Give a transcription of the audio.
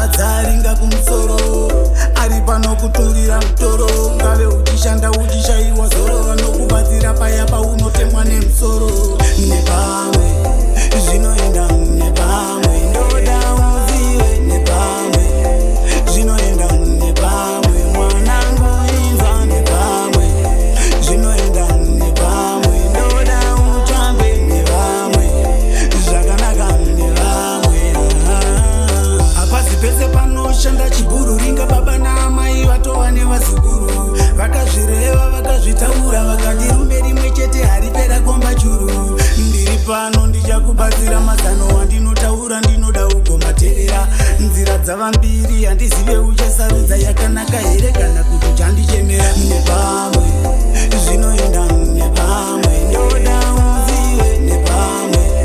adzaringa kumusoro ari pano kuturira mutoro ngave uchishanda uchishayiwa zoro vanokubatsira paya paunotemwa nemusoro nepamwe zvinoenda nepamwe ndoda uzive nepamwe zvinoenda nepamwe mwanangu inza nepamwe zvinoenda nepamwe ndoda utambe nepamwe zvakanaka nepamwe hapasi pese panoshanda chibhururinga baba naamai vatova nevazukuru vakazvireva vakazvitaura vakati rume rimwe chete haripera komba churu ndiri pano ndichakubatsira mazano wandinotaura ndinoda ugomateerera nzira dzava mbiri handizive uchasarudza yakanaka here kana kuti uchandichemera nepamwe zvinoenda nepamwe ndoda uzive nepamwe